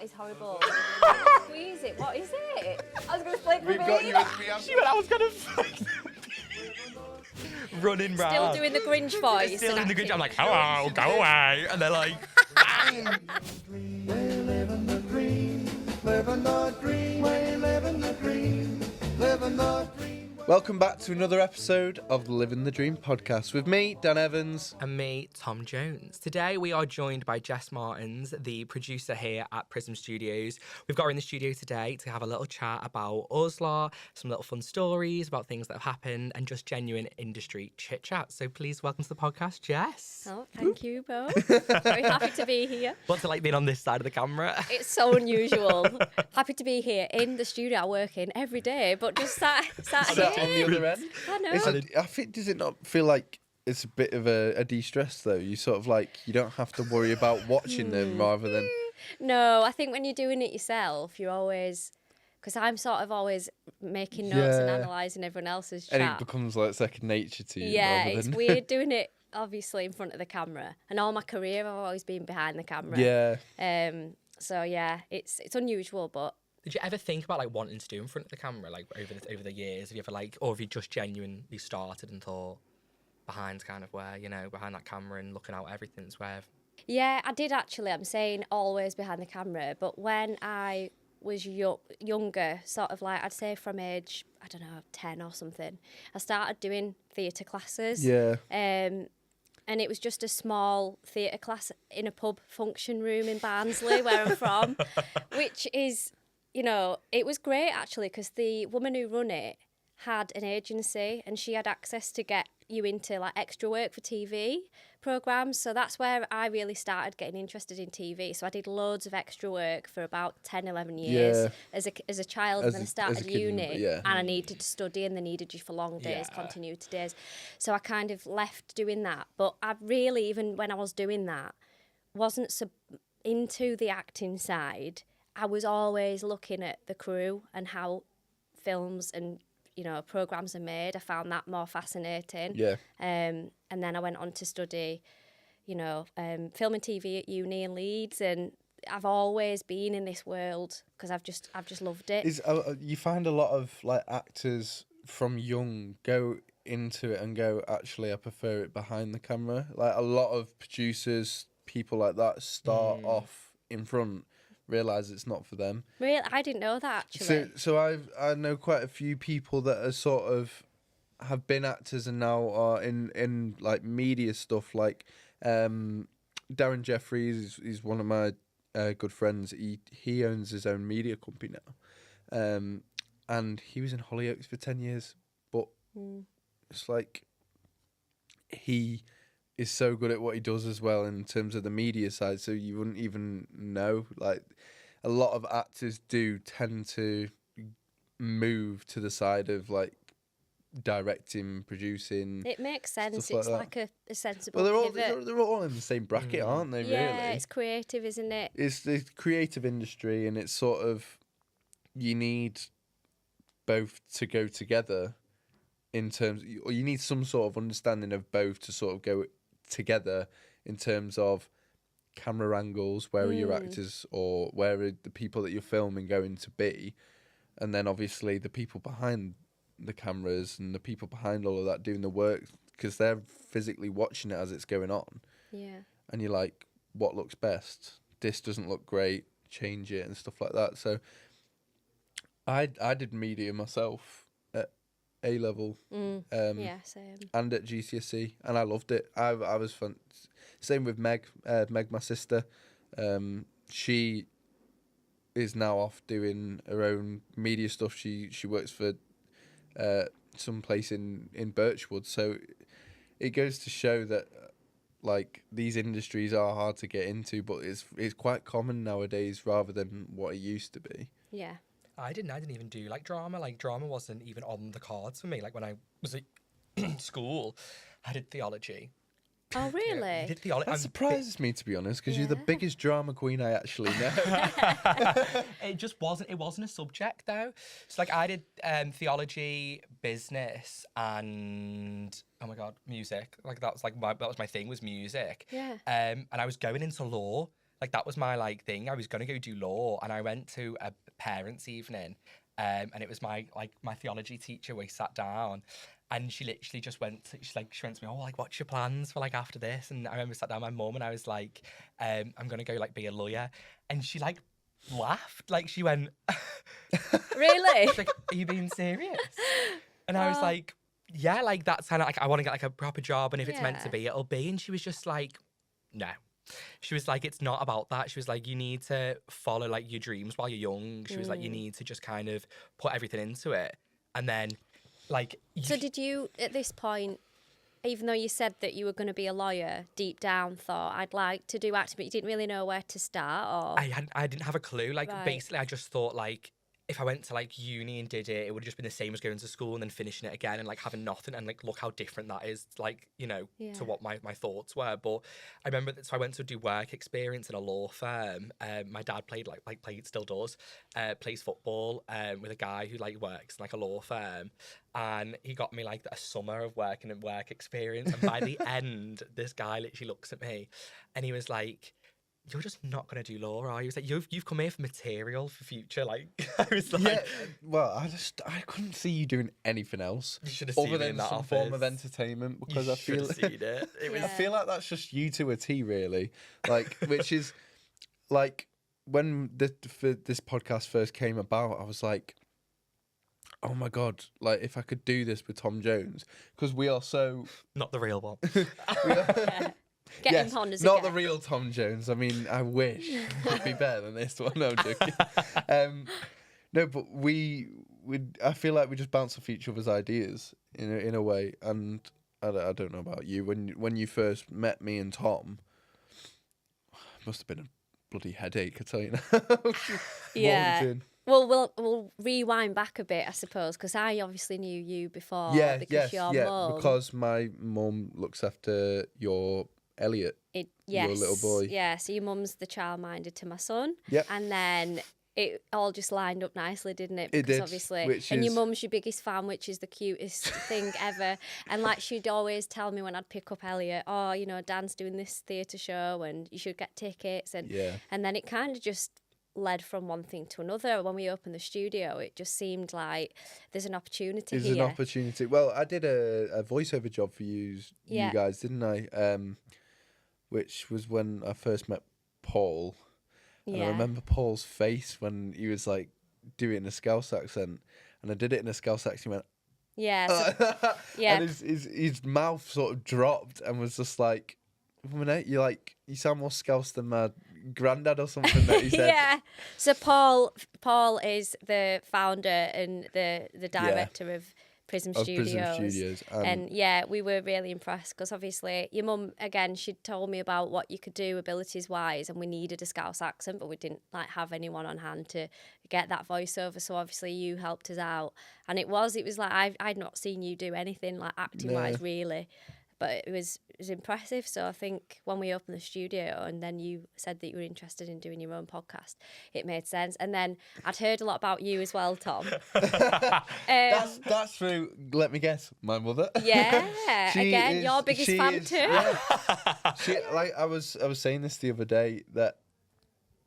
That is horrible. Squeeze it. What is it? I was going to flake We've the got bean. USB. She went, I was going to running round. Still doing the Grinch voice. Still and doing the Grinch. acting. I'm like, hello, go away. And they're like, bang. We're living the dream, living the dream, we're living the dream, living the dream. Welcome back to another episode of the Living the Dream podcast with me, Dan Evans. And me, Tom Jones. Today we are joined by Jess Martins, the producer here at Prism Studios. We've got her in the studio today to have a little chat about Oslar, some little fun stories about things that have happened, and just genuine industry chit chat. So please welcome to the podcast, Jess. Oh, thank you both. Very happy to be here. What's it like being on this side of the camera? It's so unusual. Happy to be here in the studio I work in every day, but just sat Sat on the here. other end. I know. I think, does it not feel like it's a bit of a de-stress though? You sort of like, you don't have to worry about watching them rather than... No, I think when you're doing it yourself, you're always... Because I'm sort of always making notes and Yeah. analysing everyone else's And chat. it becomes like second nature to you. Yeah, rather it's than... weird doing it, obviously, in front of the camera. And all my career, I've always been behind the camera. Yeah. So, yeah, it's unusual, but... Did you ever think about like wanting to do in front of the camera, like over the years? Have you ever like, or have you just genuinely started and thought behind kind of where, you know, behind that camera and looking out everything's where? Yeah, I did actually. I'm saying always behind the camera, but when I was younger, sort of like I'd say from age, I don't know, 10 or something, I started doing theatre classes. Yeah. And it was just a small theatre class in a pub function room in Barnsley, where I'm from, which is, you know, it was great actually because the woman who run it had an agency and she had access to get you into like extra work for TV programmes. So that's where I really started getting interested in TV. So I did loads of extra work for about 10, 11 years as a child. And then I started uni and I needed to study and they needed you for long days, continuity days. So I kind of left doing that. But I really, even when I was doing that, wasn't so into the acting side. I was always looking at the crew and how films and, you know, programmes are made. I found that more fascinating. Yeah. And then I went on to study, you know, film and TV at uni in Leeds, and I've always been in this world because I've just loved it. You find a lot of like actors from young go into it and go, actually, I prefer it behind the camera. Like a lot of producers, people like that start off in front, realise it's not for them. Really, I didn't know that actually. So I know quite a few people that are sort of have been actors and now are in like media stuff. Like Darren Jeffries is one of my good friends. He owns his own media company now, and he was in Hollyoaks for 10 years. But it's like he is so good at what he does as well in terms of the media side, so you wouldn't even know. Like a lot of actors do tend to move to the side of like directing, producing. It makes sense. Stuff It's like like a sensible Well, pivot. they're all in the same bracket, aren't they? Yeah, really, it's creative, isn't it? it's the creative industry, and it's sort of you need both to go together. In terms, or you need some sort of understanding of both to sort of go together in terms of camera angles, where are your actors or where are the people that you're filming going to be, and then obviously the people behind the cameras and the people behind all of that doing the work, because they're physically watching it as it's going on. Yeah. And you're like, what looks best? This doesn't look great, change it and stuff like that. So I did media myself at A-level, Yeah, same. and at GCSE, and I loved it. I was fun. Same with Meg, my sister. She is now off doing her own media stuff. She works for some place in Birchwood. So it goes to show that like these industries are hard to get into, but it's quite common nowadays rather than what it used to be. Yeah. I didn't even do like drama. Like drama wasn't even on the cards for me. Like when I was at school, I did theology. Oh, really? I did theology. That surprises me, to be honest, because you're the biggest drama queen I actually know. It just wasn't. It wasn't a subject though. So like I did theology, business, and oh my god, music. Like that was my thing was music. Yeah. And I was going into law. Like, that was my, like, thing. I was going to go do law, and I went to a parents' evening, and it was my theology teacher. We sat down, and she literally just went to me, oh, like, what's your plans for, like, after this? And I remember sat down with my mum, and I was like, I'm going to go, like, be a lawyer. And she, like, laughed. Like, she went... Really? She's like, are you being serious? And I was like, yeah, like, that's kind of, like, I want to get, like, a proper job, and if it's meant to be, it'll be. And she was just like, no. She was like, it's not about that. She was like, you need to follow, like, your dreams while you're young. She was like, you need to just kind of put everything into it. And then, like... So did you, at this point, even though you said that you were going to be a lawyer, deep down thought, I'd like to do acting, but you didn't really know where to start? Or I didn't have a clue. Like, Right. basically, I just thought, like, if I went to, like, uni and did it, it would have just been the same as going to school and then finishing it again and, like, having nothing. And, like, look how different that is, like, you know, to what my thoughts were. But I remember that, so I went to do work experience in a law firm. My dad played, played, still does, plays football with a guy who, like, works in, like, a law firm. And he got me, like, a summer of working and work experience. And by the end, this guy literally looks at me and he was like, you're just not going to do law, are you? He was like, you've come here for material for future. Like, I was like... Yeah, well, I couldn't see you doing anything else. You should have other seen me than in that some office. form of entertainment, because You I feel should have seen it. It was... I feel like that's just you to a T, really. Like, which is like when this podcast first came about, I was like, oh my God, like, if I could do this with Tom Jones, because we are so... Not the real one. get Yes, him on as not a the guest. real Tom Jones. I mean, I wish it'd be better than this one. No, I'm joking. No, but I feel like we just bounce off each other's ideas in a way. And I don't know about you. When you first met me and Tom, must have been a bloody headache, I tell you now. Yeah. Walked in. Well, we'll rewind back a bit, I suppose, because I obviously knew you before. Because your mum... because my mum looks after your Elliot. Yes, your little boy. Yeah, so your mum's the childminder to my son. Yep. And then it all just lined up nicely, didn't it? It Because did, obviously, which and your is- mum's your biggest fan, which is the cutest thing ever. And like, she'd always tell me when I'd pick up Elliot, oh, you know, Dan's doing this theatre show and you should get tickets. And Yeah. and then it kind of just led from one thing to another. When we opened the studio, it just seemed like there's an opportunity There's here. an opportunity. Well, I did a voiceover job for you guys, didn't I? Which was when I first met Paul. And I remember Paul's face when he was like doing a Scouse accent, and I did it in a Scouse accent. He went, Yeah, so, yeah. and his mouth sort of dropped and was just like, you sound more Scouse than my granddad or something that he said. Yeah. So Paul is the founder and the director of Prism Studios. And yeah, we were really impressed because obviously your mum, again, she told me about what you could do abilities wise, and we needed a Scouse accent, but we didn't like have anyone on hand to get that voiceover. So obviously you helped us out, and it was like I'd not seen you do anything like acting wise really. But it was impressive. So I think when we opened the studio and then you said that you were interested in doing your own podcast, it made sense. And then I'd heard a lot about you as well, Tom. That's through, let me guess, my mother. Yeah, again, your biggest fan too. Yeah. I was saying this the other day, that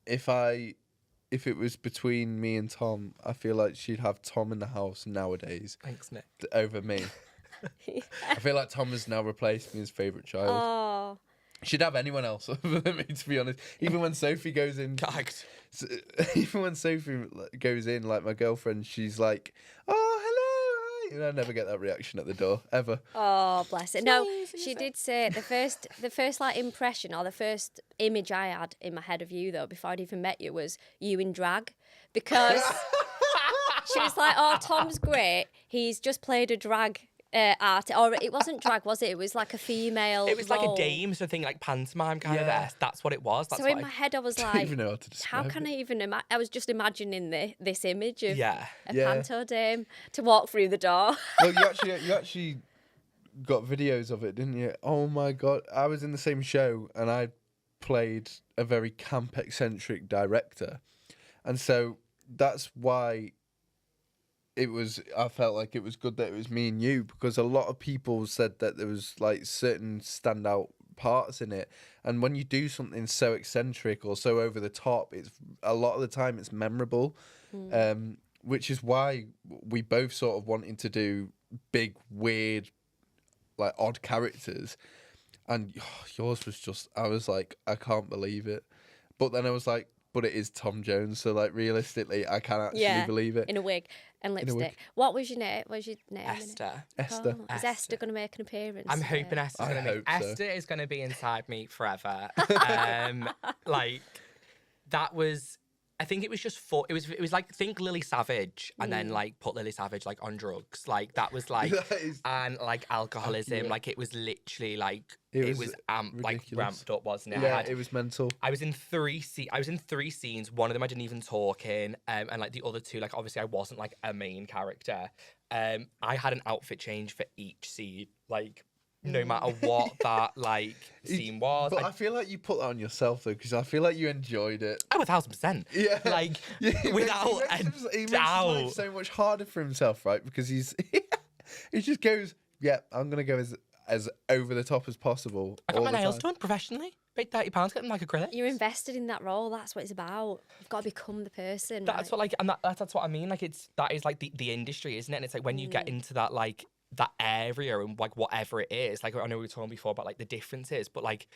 if it was between me and Tom, I feel like she'd have Tom in the house nowadays. Thanks, Nick. Over me. I feel like Tom has now replaced me as favourite child. Oh. She'd have anyone else other than me, to be honest. Even when Sophie goes in, like my girlfriend, she's like, "Oh, hello, hi," and I never get that reaction at the door ever. Oh, bless it. No, she did say the first like impression or the first image I had in my head of you though before I'd even met you was you in drag, because she was like, "Oh, Tom's great. He's just played a drag." Art, or it wasn't drag, was it? It was like a female. It was like role. a dame, so thing like pantomime kind of. That's what it was. That's So in my head, I was I don't like, even know how to describe how can it. I even imagine? I was just imagining this image of Yeah. a Yeah. panto dame to walk through the door. Well, you actually got videos of it, didn't you? Oh my God, I was in the same show and I played a very camp eccentric director, and so that's why I felt like it was good that it was me and you, because a lot of people said that there was like certain standout parts in it. And when you do something so eccentric or so over the top, it's a lot of the time it's memorable. Which is why we both sort of wanting to do big, weird, like odd characters. And yours was just, I was like, I can't believe it. But then I was like, but it is Tom Jones, so like realistically, I can actually believe it. In a wig and lipstick. What was your name? What was your name? Esther. Esther. Oh, is Esther going to make an appearance? I'm hoping Esther's going to make. Esther is going to be inside me forever. Like that was. I think it was just for it was like think Lily Savage and then like put Lily Savage like on drugs, like that was like and like alcoholism, like it was literally like it was like ramped up, wasn't it? Yeah, it was mental. I was in three scenes. One of them I didn't even talk in, and like the other two, like obviously I wasn't like a main character. I had an outfit change for each scene, like. No matter what that like scene was. But I feel like you put that on yourself though, because I feel like you enjoyed it. Oh, 1,000%. Yeah. Like without a doubt. He makes life so much harder for himself, right? Because he just goes, yeah, I'm gonna go as over the top as possible. I got my nails done professionally. Paid £30, getting like acrylic. You're invested in that role. That's what it's about. You've got to become the person. That's what like, and that's what I mean. Like that is like the industry, isn't it? And it's like when you get into that like. That area and like whatever it is, like I know we were talking before about like the differences, but like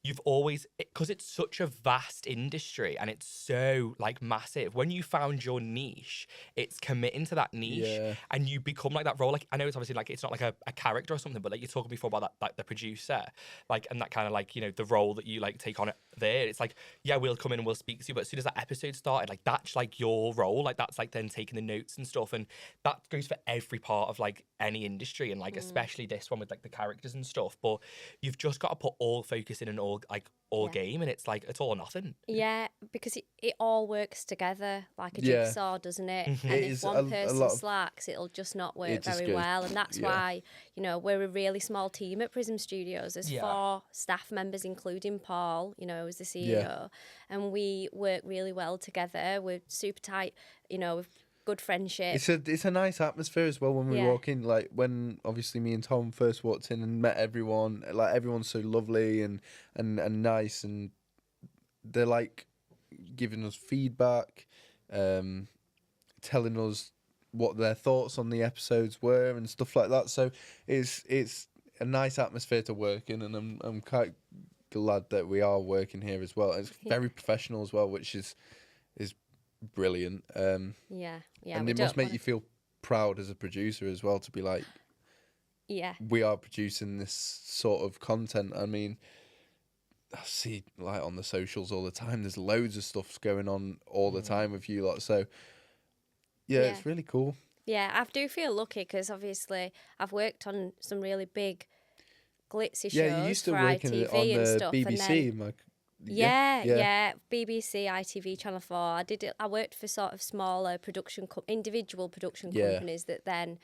you've always, because it's such a vast industry and it's so like massive, when you found your niche, it's committing to that niche and you become like that role. Like I know it's obviously like it's not like a character or something, but like you're talking before about that, like the producer, like, and that kind of like, you know, the role that you like take on it there. It's like, yeah, we'll come in and we'll speak to you, but as soon as that episode started, like that's like your role, like that's like then taking the notes and stuff, and that goes for every part of like any industry, and like especially this one with like the characters and stuff. But you've just got to put all focus in and all game, and it's like it's all or nothing. Yeah, because it all works together like a jigsaw, doesn't it? And if one person slacks, it'll just not work very well. And that's why, you know, we're a really small team at Prism Studios. There's 4 staff members, including Paul, you know, who's the CEO, and we work really well together. We're super tight, you know, with good friendship. It's a nice atmosphere as well when we walk in. Like when obviously me and Tom first walked in and met everyone, like everyone's so lovely and nice, and they're like giving us feedback, telling us what their thoughts on the episodes were and stuff like that. So it's a nice atmosphere to work in, and I'm quite glad that we are working here as well. It's very professional as well, which is brilliant. And it must make you feel proud as a producer as well to be like, we are producing this sort of content. I mean, I see like on the socials all the time, there's loads of stuff going on all the time with you lot, so it's really cool. I do feel lucky because obviously I've worked on some really big glitzy shows you used to for work ITV on and the stuff, BBC and then, Yeah. BBC, ITV, Channel 4. I worked for sort of smaller individual production companies that then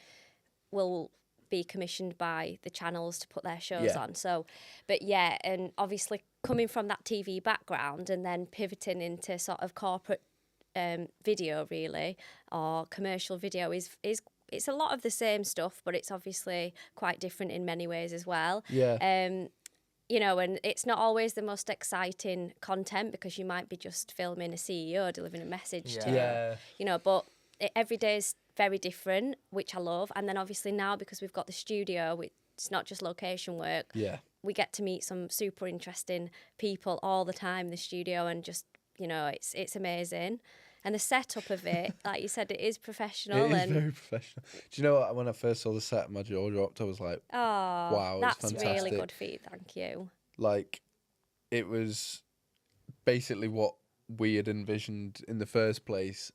will be commissioned by the channels to put their shows on. So, but and obviously coming from that TV background and then pivoting into sort of corporate video really, or commercial video is it's a lot of the same stuff, but it's obviously quite different in many ways as well. You know, and it's not always the most exciting content because you might be just filming a CEO delivering a message to you know, but every day is very different, which I love. And then obviously now, because we've got the studio, it's not just location work. We get to meet some super interesting people all the time in the studio, and just, you know, it's amazing. And the setup of it, like you said, it is professional. It is very professional. Do you know what? When I first saw the set, my jaw dropped. I was like, oh, wow, that's it's fantastic. really good feed. Thank you. Like, it was basically what we had envisioned in the first place,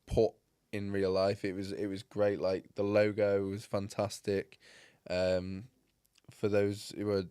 put in real life. It was great. Like, the logo was fantastic. For those who are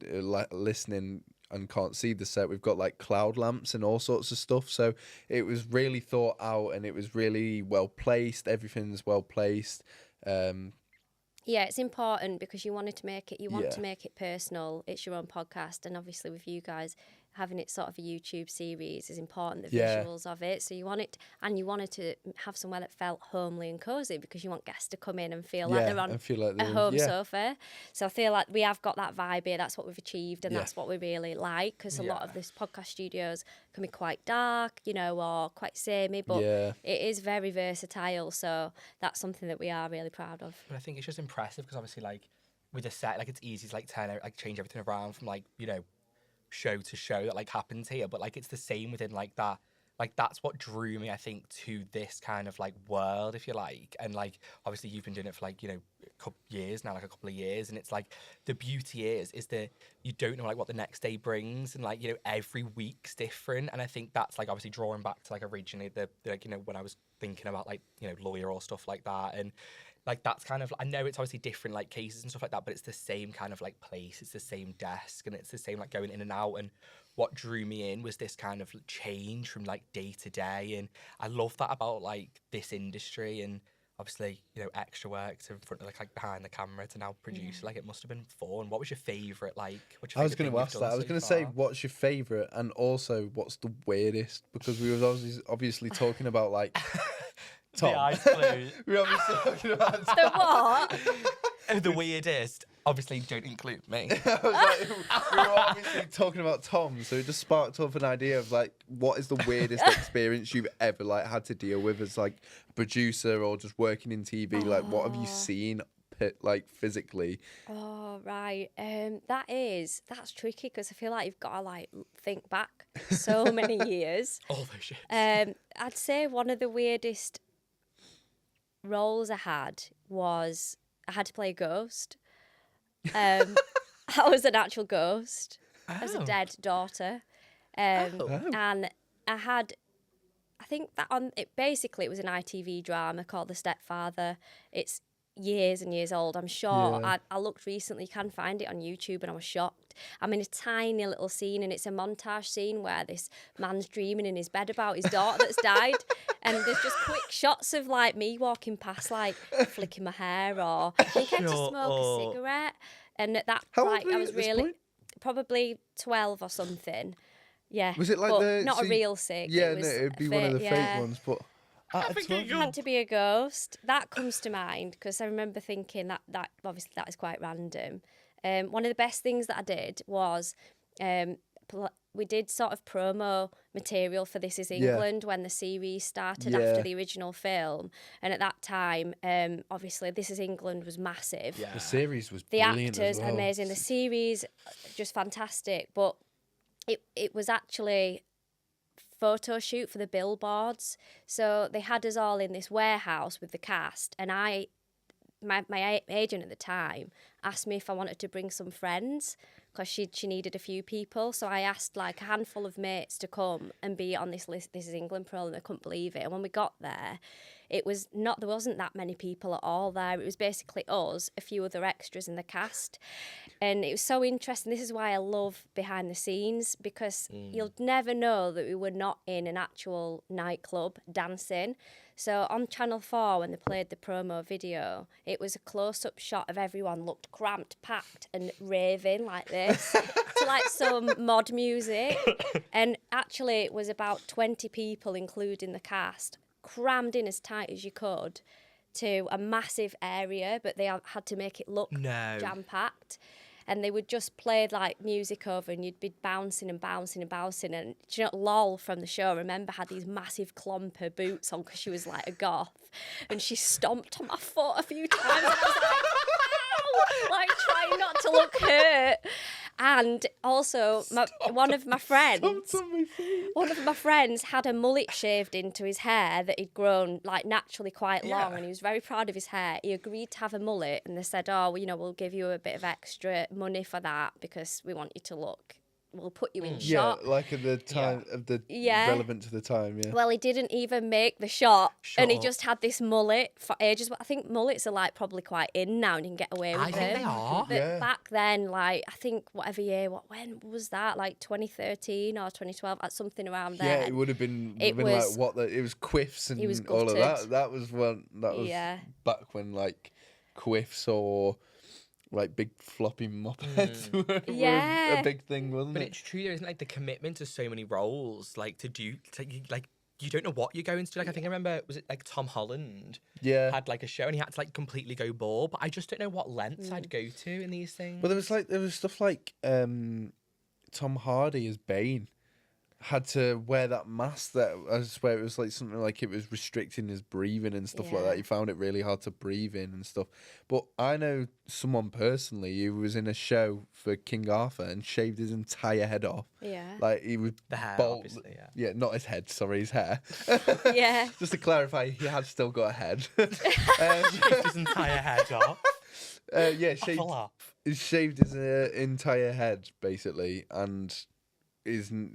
listening and can't see the set, we've got like cloud lamps and all sorts of stuff, so it was really thought out and it was really well placed. Everything's well placed. It's important because you wanted to make it to make it personal. It's your own podcast, and obviously with you guys, having it sort of a YouTube series is important, the Yeah. visuals of it. So you want it, and you wanted to have somewhere that felt homely and cosy because you want guests to come in and feel like they're on and feel like a they're home sofa. So I feel like we have got that vibe here. That's what we've achieved, and Yeah. that's what we really like, because a lot of Yeah. this podcast studios can be quite dark, you know, or quite samey, but Yeah. it is very versatile. So that's something that we are really proud of. But I think it's just impressive because obviously, like, with a set, like, it's easy to, like, change everything around from, like, you know, show to show that, like, happens here. But, like, it's the same within, like, that. Like, that's what drew me, I think, to this kind of, like, world, if you like. And, like, obviously you've been doing it for, like, you know, a couple of years. And it's, like, the beauty is that you don't know, like, what the next day brings. And, like, you know, every week's different. And I think that's, like, obviously drawing back to, like, originally the like, you know, when I was thinking about, like, you know, lawyer or stuff like that. And, like, that's kind of, I know it's obviously different, like, cases and stuff like that, but it's the same kind of, like, place. It's the same desk, and it's the same, like, going in and out. And what drew me in was this kind of change from, like, day to day. And I love that about, like, this industry. And obviously, you know, extra work to in front of, like behind the camera to now produce. Like, it must have been fun. What was your favourite, like, what's your I was favourite going to thing you've ask done that. I was so going to say, far? what's your favourite, and also what's the weirdest? Because we were obviously talking about, like, Tom. The eyes closed. We were obviously talking about Tom. The what? The weirdest. Obviously, don't include me. I was like, we were obviously talking about Tom, so it just sparked up an idea of, like, what is the weirdest experience you've ever, like, had to deal with as, like, a producer or just working in TV? Like, what have you seen, like, physically? Oh, right. That's tricky because I feel like you've got to, like, think back so many years. All those shits. I'd say one of the weirdest roles I had was I had to play a ghost. I was an actual ghost. I was a dead daughter. And I think that basically it was an ITV drama called The Stepfather. It's years and years old, I'm sure. Yeah. I looked recently, you can find it on YouTube, and I was shocked. I'm in a tiny little scene, and it's a montage scene where this man's dreaming in his bed about his daughter that's died, and there's just quick shots of, like, me walking past, like, flicking my hair, or I think I had to smoke a cigarette, and at that, How like, old were I you was at this really point? probably 12 or something. Yeah. Was it like but not a real cig. Yeah, it was it'd be a one of the fake, fake ones, but had to be a ghost. That comes to mind because I remember thinking that obviously that is quite random. One of the best things that I did was we did sort of promo material for This Is England when the series started after the original film, and at that time, obviously This Is England was massive. Yeah. the series was The brilliant actors as well. amazing, the series just fantastic, but it was actually photo shoot for the billboards. So they had us all in this warehouse with the cast, and my agent at the time asked me if I wanted to bring some friends because she needed a few people. So I asked, like, a handful of mates to come and be on this list, This Is England program, and I couldn't believe it. And when we got there, there wasn't that many people at all there. It was basically us, a few other extras in the cast. And it was so interesting. This is why I love behind the scenes, because you'll never know that we were not in an actual nightclub dancing. So on Channel 4, when they played the promo video, it was a close-up shot of everyone looked cramped, packed and raving like this to, like, some mod music. And actually it was about 20 people, including the cast, crammed in as tight as you could to a massive area, but they had to make it look jam-packed. And they would just play, like, music over, and you'd be bouncing and bouncing and bouncing. And, do you know, Lol from the show, remember, had these massive clomper boots on because she was, like, a goth. And she stomped on my foot a few times. And I was like, ow! Like, trying not to look hurt. And also, one of my friends had a mullet shaved into his hair that he'd grown, like, naturally quite long, and he was very proud of his hair. He agreed to have a mullet, and they said, oh, well, you know, we'll give you a bit of extra money for that because we want you to look. We'll put you in shot. Yeah, like at the time of the relevant to the time. Yeah. Well, he didn't even make the shot, and he just had this mullet for ages. I think mullets are, like, probably quite in now, and you can get away with them. I think they are. But back then, like, I think whatever year, when was that? Like 2013 or 2012, something around there. Yeah, it would have been. It was, was- like it was quiffs and He was all of gutted. that. That was back when, like, quiffs or like big floppy mopeds were Yeah. a big thing, wasn't But it? it's true, there isn't like the commitment to so many roles, like to do, like you don't know what you're going to do. Like I think I remember, was it like Tom Holland Yeah. had like a show and he had to like completely go bald, but I just don't know what lengths I'd go to in these things. But there was stuff like Tom Hardy as Bane had to wear that mask that I swear it was like something like it was restricting his breathing and stuff like Yeah. that. He found it really hard to breathe in and stuff. But I know someone personally who was in a show for King Arthur and shaved his entire head off. Yeah. Like he was The hair, bald. obviously, yeah. Yeah, not his head, sorry, his hair. Yeah. Just to clarify, he had still got a head. Shaved his entire head off. Yeah, he shaved his entire head basically, and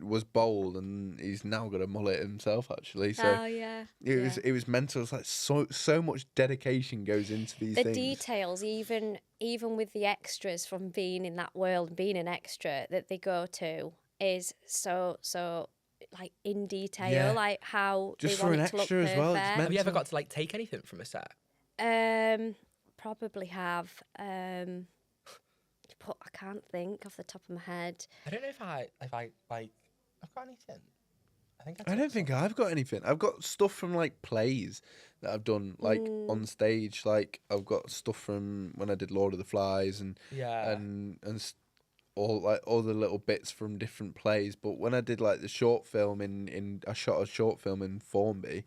was bald, and he's now got a mullet himself actually. So Oh yeah. it was mental. It's like so much dedication goes into these The things. details, even with the extras from being in that world and being an extra that they go to, is so like in detail, Yeah. like how Just they for want an it to look extra as well, it's perfect. meant- Have you ever got to like take anything from a set? Probably have. But I can't think off the top of my head. I don't know if I like I've got anything. I don't think I've got anything. I've got stuff from like plays that I've done like on stage. Like I've got stuff from when I did Lord of the Flies and Yeah. all the little bits from different plays. But when I did like the short film I shot a short film in Formby.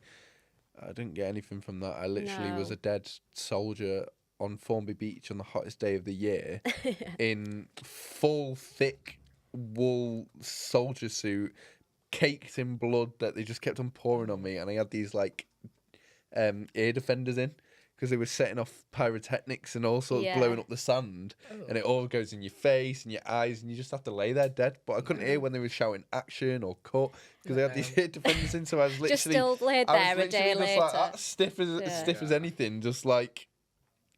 I didn't get anything from that. I literally was No. a dead soldier on Formby Beach on the hottest day of the year in full thick wool soldier suit, caked in blood that they just kept on pouring on me, and I had these like ear defenders in because they were setting off pyrotechnics and all sorts, Yeah. blowing up the sand, and it all goes in your face and your eyes, and you just have to lay there dead. But I couldn't hear when they were shouting action or cut because they had these ear defenders in, so I was literally Just still laid I was there a day literally just like later. that, stiff as Yeah. anything, just like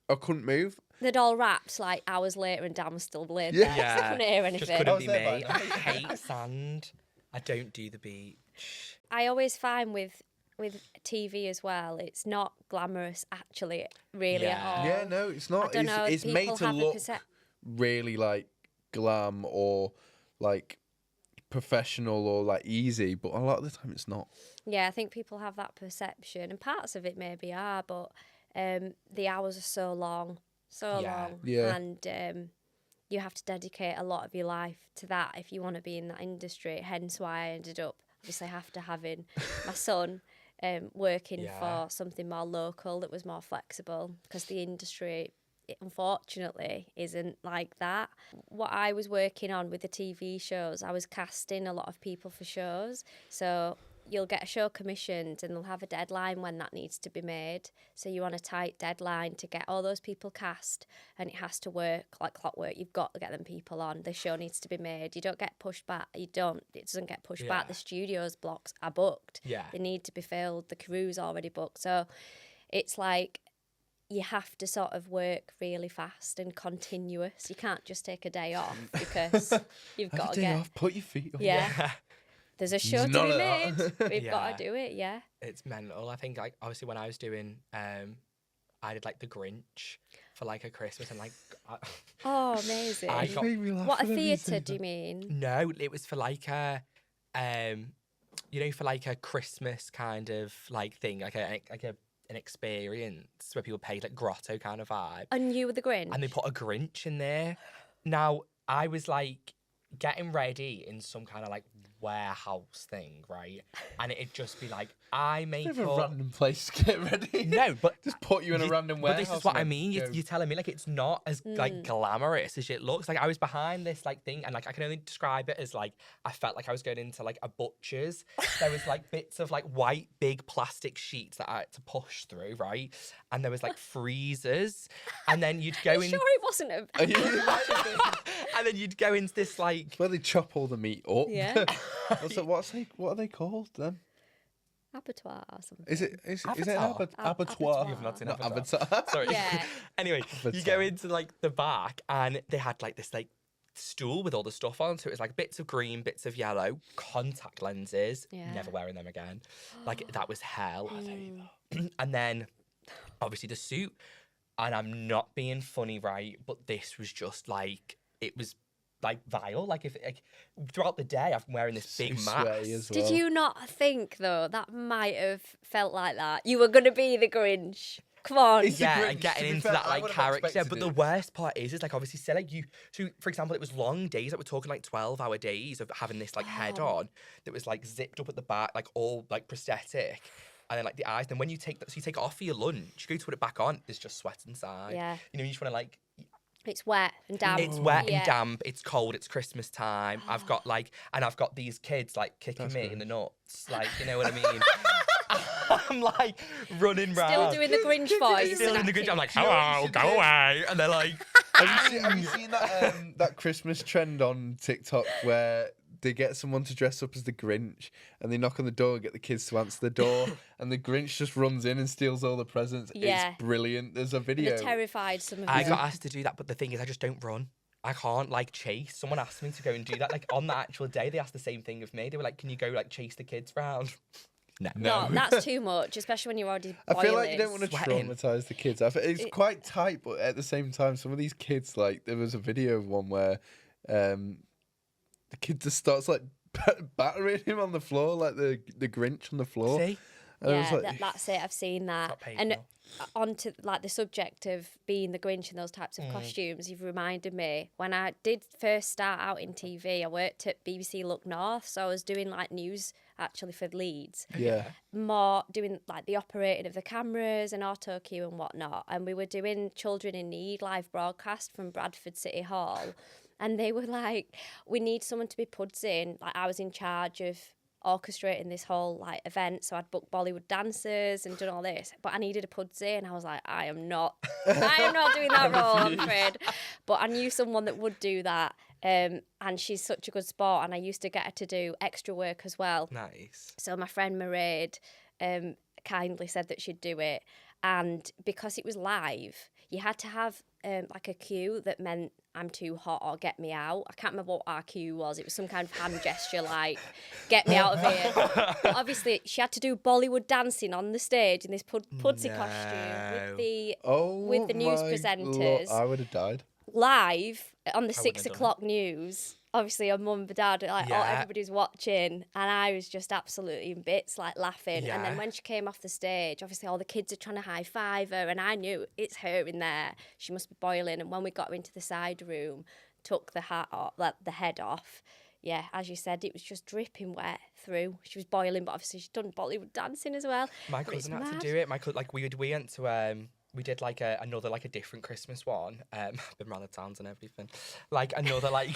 I couldn't move. They'd all wrapped like hours later and Dan was still laid Yeah. there. Yeah. I couldn't hear anything. Just I couldn't was be there by me. now. I hate sand. I don't do the beach. I always find with TV as well, it's not glamorous actually, really at Yeah. all. Yeah, no, it's not. I don't know. It's made people to have a look percep- really like glam or like professional or like easy, but a lot of the time it's not. Yeah, I think people have that perception, and parts of it maybe are, but the hours are so long, Yeah. and you have to dedicate a lot of your life to that if you want to be in that industry. Hence why I ended up obviously after having my son working Yeah. for something more local that was more flexible, because the industry, it unfortunately isn't like that. What I was working on with the TV shows, I was casting a lot of people for shows. So you'll get a show commissioned and they'll have a deadline when that needs to be made. So you're on a tight deadline to get all those people cast, and it has to work like clockwork. You've got to get them people on. The show needs to be made. You don't get pushed back. It doesn't get pushed back. Yeah. The studios blocks are booked. Yeah. They need to be filled. The crew's already booked. So it's like you have to sort of work really fast and continuous. You can't just take a day off because you've Have got a to day get... off, put your feet up. Yeah. There's a show to None be of made. that. We've got Yeah. to do it, yeah. It's mental. I think like obviously when I was doing I did like the Grinch for like a Christmas and like Oh, amazing. I got- Made me laugh What, a whenever you theatre say do you that. mean? no, it was for like a for like a Christmas kind of like thing, like an experience where people paid like grotto kind of vibe. And you were the Grinch? And they put a Grinch in there. Now, I was like getting ready in some kind of like warehouse thing, right? And it'd just be like, I make Never a up... random place to get ready. No, but just put you in a random But warehouse. this is what I and mean. go. You're telling me like it's not as like glamorous as it looks. Like I was behind this like thing, and like I can only describe it as like I felt like I was going into like a butcher's. There was like bits of like white big plastic sheets that I had to push through, right? And there was like freezers, and then you'd go in. Sure it wasn't a... And then you'd go into this like It's where they chop all the meat up. Yeah. What are they called then? abattoir or something. Is it an Abattoir? abattoir? You've not seen Not Avatar. Avatar. Sorry. Yeah. Anyway, you go Avatar. into like the back, and they had like this like stool with all the stuff on. So it was like bits of green, bits of yellow, contact lenses. Yeah. Never wearing them again. Like that was hell. And then obviously the suit. And I'm not being funny, right? But this was just like, it was like vile. Like, throughout the day, I'm wearing this big sweaty mask. as well. Did you not think, though, that might have felt like that? You were going to be the Grinch. Come on. It's the Yeah, Grinch, and to getting be into fair, that I like would have character. expected But the it. worst part is like obviously say like you. So for example, it was long days. Like we're talking like 12-hour days of having this like head on that was like zipped up at the back, like all like prosthetic, and then like the eyes. Then when you take that, so you take it off for your lunch, you go to put it back on. There's just sweat inside. Yeah. You know, you just want to like. It's wet and damp. It's wet Yeah. and damp. It's cold. It's Christmas time. I've got these kids like kicking me in the nuts. Like, you know what I mean? I'm like running round. Still doing the Grinch voice. Still and in the Grinch. acting. I'm like, You know what you hello, should go do? away. And they're like, Have you seen that that Christmas trend on TikTok where they get someone to dress up as the Grinch and they knock on the door and get the kids to answer the door and the Grinch just runs in and steals all the presents? Yeah. It's brilliant. There's a And video. they're terrified, some of I them. got asked to do that, but the thing is, I just don't run. I can't like chase. Someone asked me to go and do that. Like on the actual day, they asked the same thing of me. They were like, "Can you go like chase the kids round?" No, that's too much, especially when you're already I boiling. feel like you don't want to Sweating. traumatize the kids. It's quite tight, but at the same time, some of these kids, like, there was a video of one where the kid just starts, like, battering him on the floor, like the Grinch on the floor. See, And I was Yeah, like, that's it. I've seen that. Not painful. And onto like the subject of being the Grinch and those types of costumes, you've reminded me when I did first start out in TV. I worked at BBC Look North, so I was doing like news actually for Leeds. yeah. More doing like the operating of the cameras and auto cue and whatnot. And we were doing Children in Need live broadcast from Bradford City Hall. And they were like, we need someone to be puds in. Like I was in charge of orchestrating this whole like event, so I'd booked Bollywood dancers and done all this, but I needed a pudsey and I was like, I am not doing that role, I'm afraid. But I knew someone that would do that, and she's such a good sport, and I used to get her to do extra work as well. nice. So my friend Mairead kindly said that she'd do it, and because it was live, you had to have like a cue that meant I'm too hot or get me out. I can't remember what our cue was. It was some kind of hand gesture like, get me out of here. But obviously, she had to do Bollywood dancing on the stage in this pudsey costume with the news presenters. I would have died. Live on the wouldn't 6 have done o'clock news. Obviously, her mum and dad, like all, Yeah. everybody's watching, and I was just absolutely in bits, like laughing. And Yeah. then when she came off the stage, obviously all the kids are trying to high five her, and I knew it's her in there. She must be boiling. And when we got her into the side room, took the hat off, like the head off. Yeah, as you said, it was just dripping wet through. She was boiling, but obviously she'd done Bollywood dancing as well. My But it's cousin had to mad. do it. My cousin, like we went to we did like another like a different Christmas one. Been around the towns and everything. Like another like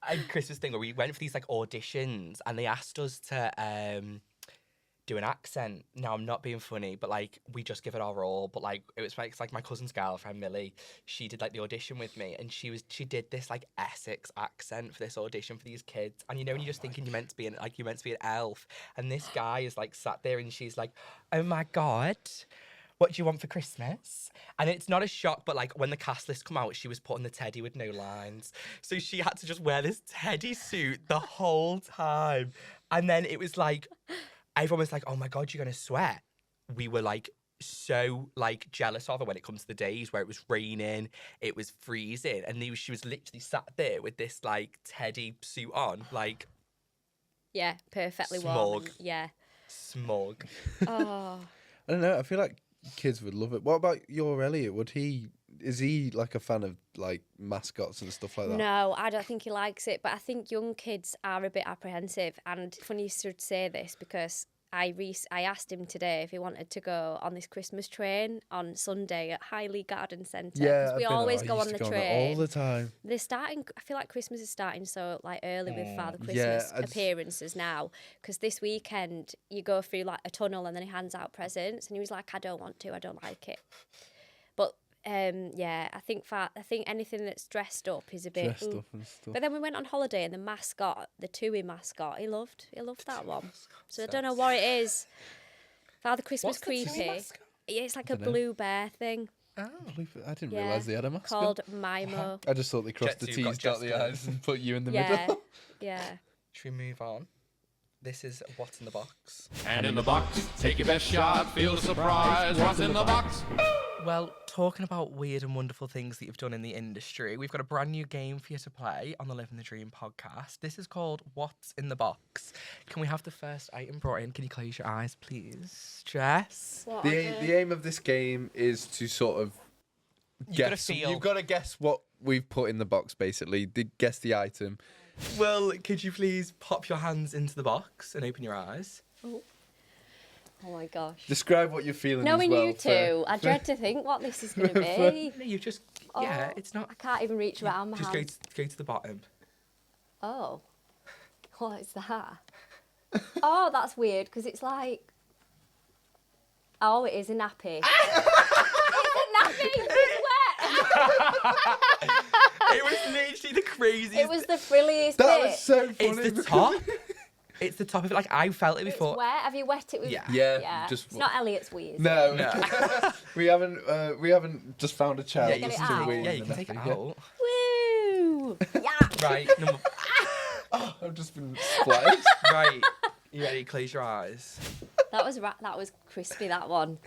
a Christmas thing where we went for these like auditions and they asked us to do an accent. Now I'm not being funny, but like we just give it our all. But like it's like my cousin's girlfriend Millie. She did like the audition with me, and she did this like Essex accent for this audition for these kids. And you know when you're just thinking you're meant to be an elf, and this guy is like sat there and she's like, oh my god, what do you want for Christmas? And it's not a shock, but like when the cast list come out, she was put on the teddy with no lines. So she had to just wear this teddy suit the whole time. And then it was like, everyone was like, oh my God, you're going to sweat. We were like so like jealous of her when it comes to the days where it was raining, it was freezing. And she was literally sat there with this like teddy suit on, like Yeah, perfectly Smug. warm. And, yeah. smug. Oh. I don't know. I feel like kids would love it. What about your Elliot? Is he like a fan of like mascots and stuff like that? No, I don't think he likes it, but I think young kids are a bit apprehensive. And funny you should say this because I asked him today if he wanted to go on this Christmas train on Sunday at Highley Garden Centre. Yeah, because we always go on the train. all the time. They're starting. I feel like Christmas is starting so like early with Father Yeah, Christmas appearances now. Because this weekend you go through like a tunnel and then he hands out presents, and he was like, "I don't want to. I don't like it." But yeah, I think anything that's dressed up is a bit. Dressed up and stuff. But then we went on holiday and the mascot, the Tui mascot, he loved that one. So I don't know what it is. Father Christmas What's the Tui creepy. mascot? Yeah, it's like a Dunno. blue bear thing. Oh. I didn't Yeah, realise they had a mascot. called Mimo. I just thought they crossed Jet the two got T's, dot the Jess I's, and put you in the Yeah, middle. yeah. Should we move on? This is What's in the Box. And in the box, take your best shot, feel the surprise. What's in the box? Well, talking about weird and wonderful things that you've done in the industry, we've got a brand new game for you to play on the Living the Dream podcast. This is called What's in the Box. Can we have the first item brought in? Can you close your eyes, please? Jess? The aim of this game is to sort of guess. You've got to guess what we've put in the box, basically. Guess the item. Well, could you please pop your hands into the box and open your eyes? Oh my gosh. Describe what you're feeling Knowing as well. you two, I dread to think what this is going to be. No, you just, it's not. I can't even reach around my Just hands. go to the bottom. Oh. What is that? Oh, that's weird, because it's like... Oh, it is a nappy. It's a nappy! It's wet! It was literally the craziest. It was the frilliest That bit. was so funny. It's the top. It's the top of it. Like, I felt it before. It's wet. Have you wet it with... Yeah. Yeah. It's not Elliot's wheeze. No. No. we haven't just found a child. Yeah, you Get can it take out. it. Yeah, you can take it out. Woo! Yeah. Right. I've just been splattered. Right. You ready? Close your eyes. That was crispy, that one.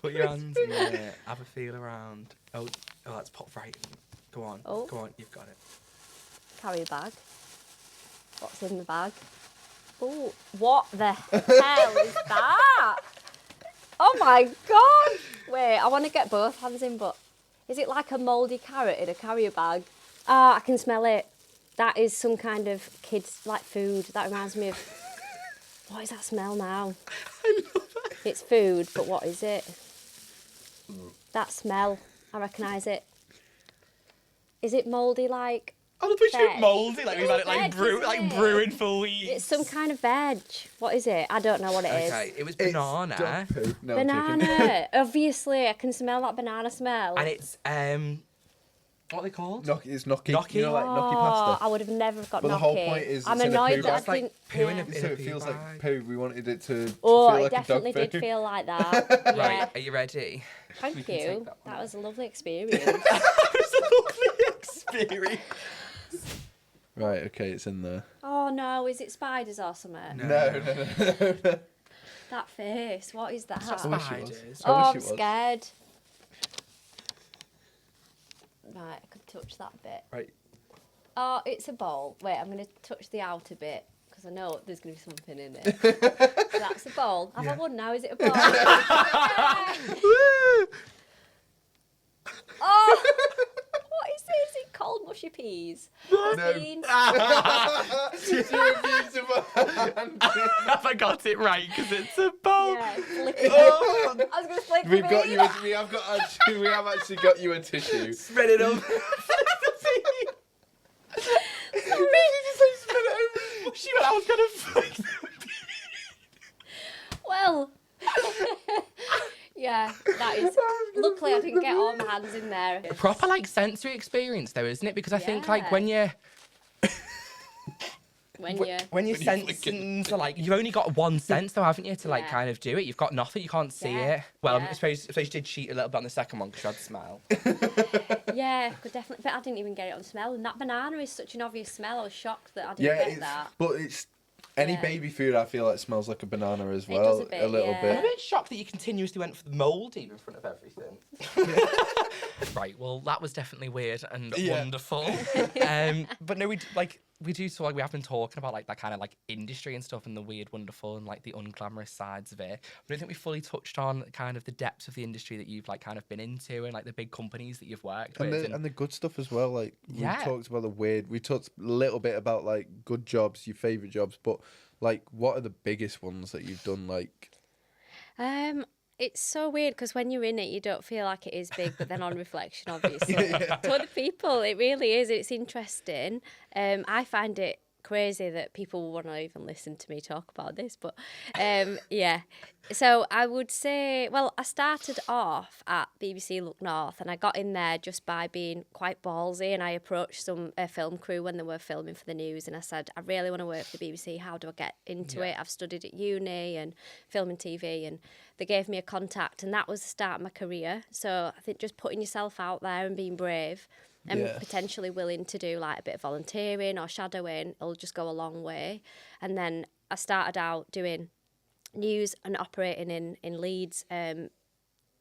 Put your hands in there. Have a feel around. Oh, that's popped right in. Go on. Oh. Go on. You've got it. Carry a bag. What's in the bag? Oh, what the hell is that? Oh my god! Wait, I want to get both hands in, but is it like a mouldy carrot in a carrier bag? Ah, I can smell it. That is some kind of kids like food. That reminds me of. What is that smell now? I love it. It's food, but what is it? That smell. I recognise it. Is it mouldy like? I love the Veg. mouldy. Like we've had it Veg, isn't it? brewing for weeks. It's some kind of veg. What is it? I don't know what it is. Okay, it was It's banana. dog poo. No, I'm joking. Banana. Obviously, I can smell that banana smell. And it's what are they called? It's gnocchi. Gnocchi? You know, like gnocchi Oh, pasta. I would have never got But the gnocchi. whole point is I'm it's in a annoyed poo that bag. It's I like didn't. poo in yeah. a So it poo feels bag. like poo. We wanted it to Oh, feel it like definitely a dog did poo. feel like that. Yeah. Right, are you ready? Thank We can you. take that That one. was a lovely experience. It was a lovely experience. Right, okay, it's in there. Oh no, is it spiders or something? No. That face. What is that? It's I not wish it was. spiders. Oh, I wish I'm it was. scared. Right, I could touch that bit. Right. Oh, it's a bowl. Wait, I'm going to touch the outer bit because I know there's going to be something in it. So that's a bowl. Have I won now? Is it a bowl? Yeah. Oh, what is this? Is it cold mushy peas? No. Beans? Have I got it right? Because it's a bowl. Yeah, flick it. Oh, I was going to flick We the have actually got you a tissue. spread it up. She went, I was going to flick them. Well, yeah, that is. Luckily, I didn't get all my hands in there. Proper like sensory experience though, isn't it? Because I think like Yeah. when you're When you're sensing to like you've only got one sense though, haven't you, to like Yeah. kind of do it? You've got nothing, you can't see Yeah. it. Well, Yeah. I suppose you did cheat a little bit on the second one because you had the smell. Yeah, could definitely. But I didn't even get it on smell. And that banana is such an obvious smell. I was shocked that I didn't Yeah, get that. but it's any Yeah. baby food. I feel like smells like a banana as It well, does a bit, little yeah. I'm a bit. bit shocked that you continuously went for the mouldy in front of everything. Right, well, that was definitely weird and Yeah. wonderful. But no, we do sort of, we have been talking about like that kind of like industry and stuff and the weird, wonderful and like the unglamorous sides of it. But I don't think we fully touched on kind of the depths of the industry that you've like kind of been into and like the big companies that you've worked with. And the good stuff as well. Like Yeah. we talked about the weird. We talked a little bit about like good jobs, your favorite jobs, but like what are the biggest ones that you've done? Like It's so weird because when you're in it, you don't feel like it is big, but then on reflection, obviously, to other people, it really is. It's interesting. I find it crazy that people want to even listen to me talk about this, but yeah. So I would say, well, I started off at BBC Look North, and I got in there just by being quite ballsy, and I approached some film crew when they were filming for the news, and I said, I really want to work for the BBC. How do I get into it? I've studied at uni and film and TV, and they gave me a contact, and that was the start of my career. So I think just putting yourself out there and being brave. and Yeah. potentially willing to do like a bit of volunteering or shadowing, it'll just go a long way. And then I started out doing news and operating in Leeds,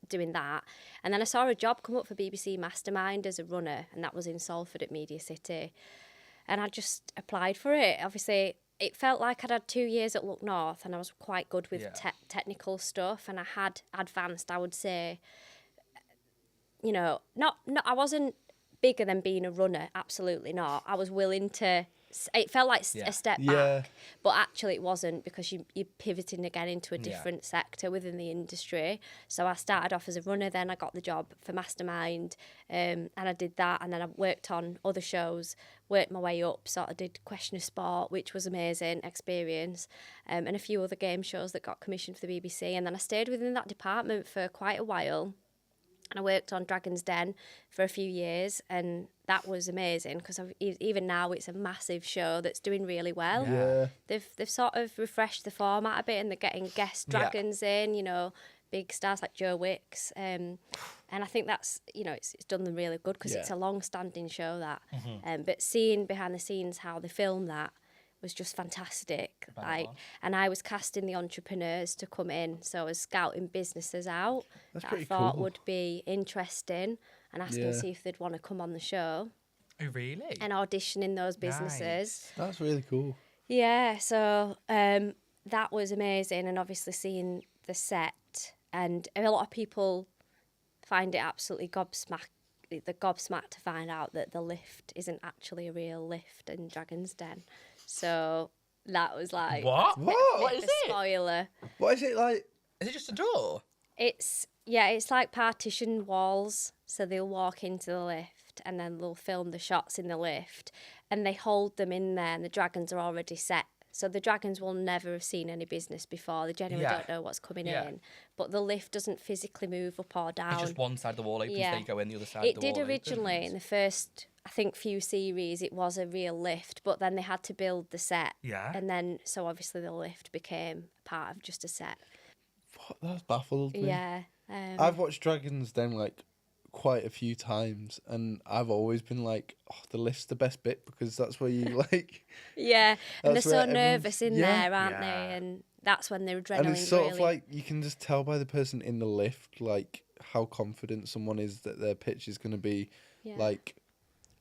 doing that. And then I saw a job come up for BBC Mastermind as a runner, and that was in Salford at Media City. And I just applied for it. Obviously, it felt like I'd had 2 years at Look North, and I was quite good with technical stuff, and I had advanced, I would say, you know, not I wasn't bigger than being a runner, absolutely not. I was willing to, it felt like a step back, but actually it wasn't, because you're pivoting again into a different sector within the industry. So I started off as a runner, then I got the job for Mastermind, and I did that, and then I worked on other shows, worked my way up, sort of did Question of Sport, which was amazing experience, and a few other game shows that got commissioned for the BBC, and then I stayed within that department for quite a while. And I worked on Dragon's Den for a few years, and that was amazing, because even now it's a massive show that's doing really well. Yeah. They've sort of refreshed the format a bit, and they're getting guest dragons in, you know, big stars like Joe Wicks. And I think that's, you know, it's done them really good, because it's a long-standing show, that. But seeing behind the scenes how they film that was just fantastic. And I was casting the entrepreneurs to come in, so I was scouting businesses out That's that I pretty thought cool. would be interesting, and asking to see if they'd want to come on the show, Oh, really? and auditioning those businesses. Nice. That's really cool. Yeah, so that was amazing, and obviously seeing the set, and a lot of people find it absolutely gobsmacked to find out that the lift isn't actually a real lift in Dragon's Den. So that was like What? What is a it? spoiler. What is it like? Is it just a door? It's like partition walls. So they'll walk into the lift, and then they'll film the shots in the lift, and they hold them in there, and the dragons are already set. So the dragons will never have seen any business before. They genuinely don't know what's coming in. But the lift doesn't physically move up or down. It's just one side of the wall opens, Yeah. then you go in the other side It of the wall. did originally in the first, I think, few series. It was a real lift, but then they had to build the set. Yeah. And then, so obviously the lift became part of just a set. What? That's baffled me. Yeah. I've watched Dragon's Den like quite a few times, and I've always been like, oh, the lift's the best bit, because that's where you like. Yeah, and they're That's so where everyone's- nervous in yeah. there, aren't Yeah. they? And that's when their adrenaline And it's sort really... of like, you can just tell by the person in the lift like how confident someone is that their pitch is going to be like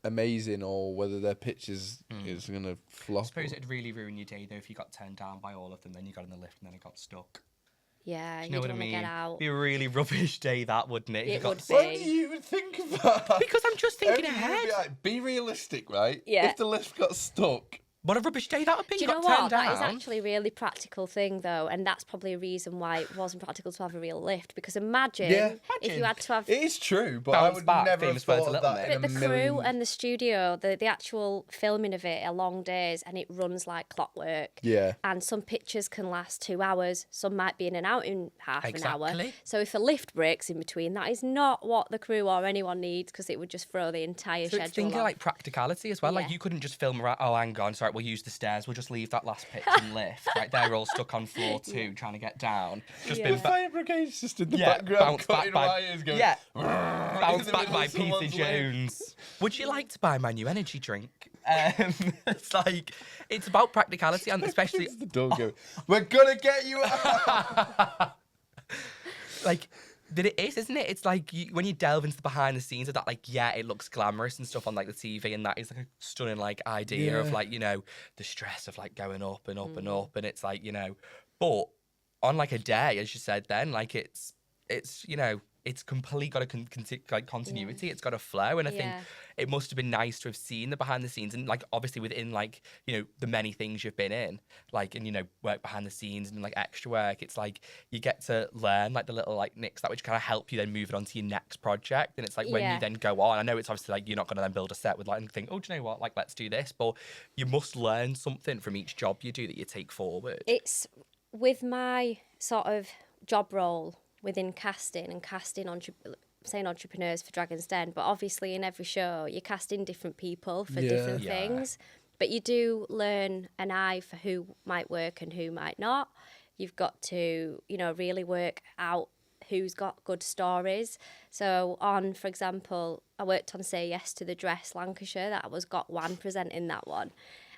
amazing, or whether their pitch is going to flop. I suppose it'd really ruin your day though if you got turned down by all of them, then you got in the lift and then it got stuck. Yeah, Do you you know don't what I want to mean? get out. Be a really rubbish day, that wouldn't it? If you It got would stuck? Why do you even think of that? Because I'm just thinking Every year ahead. Be, like, be realistic, right? Yeah. If the lift got stuck, What a rubbish day that would be. Do you You know got what? turned That is down. actually a really practical thing, though, and that's probably a reason why it wasn't practical to have a real lift. Because imagine if you had to have it is true, but Bounce I would back, never have famous words, thought a of little that bit. in but a the million... crew and the studio, the actual filming of it are long days, and it runs like clockwork. Yeah. And some pictures can last 2 hours. Some might be in and out in half an hour. Exactly. So if a lift breaks in between, that is not what the crew or anyone needs, because it would just throw the entire So schedule it's thinking off. like practicality as well. Like Yeah. you couldn't just film around. Oh, hang on, sorry, we'll use the stairs. We'll just leave that last pitch and lift. Right, they're all stuck on floor 2 trying to get down. Just Yeah. been The fire brigade's just in the yeah, background bounced back cutting by wires going... bounced the back middle by of Peter someone's Jones. Would you like to buy my new energy drink? It's like it's about practicality and especially It's the door going, we're gonna get you out! like that it is, isn't it? It's like when you delve into the behind the scenes of that, like it looks glamorous and stuff on like the TV, and that is like a stunning like idea of Yeah. like the stress of like going up and up and up, and it's like but on like a day, as you said, then like it's it's complete got a continuity. It's got a flow, and I think Yeah. it must have been nice to have seen the behind the scenes and like obviously within like the many things you've been in, like and work behind the scenes and like extra work. It's like you get to learn like the little like nicks that which kind of help you then move it on to your next project. And it's like when Yeah. you then go on, I know it's obviously like you're not going to then build a set with like and think, oh, do you know what, like let's do this, but you must learn something from each job you do that you take forward. It's with my sort of job role within casting and saying entrepreneurs for Dragon's Den, but obviously in every show you're casting different people for different Yeah. things, but you do learn an eye for who might work and who might not. You've got to really work out who's got good stories. So on, for example, I worked on Say Yes to the Dress Lancashire. That was Got One presenting that one.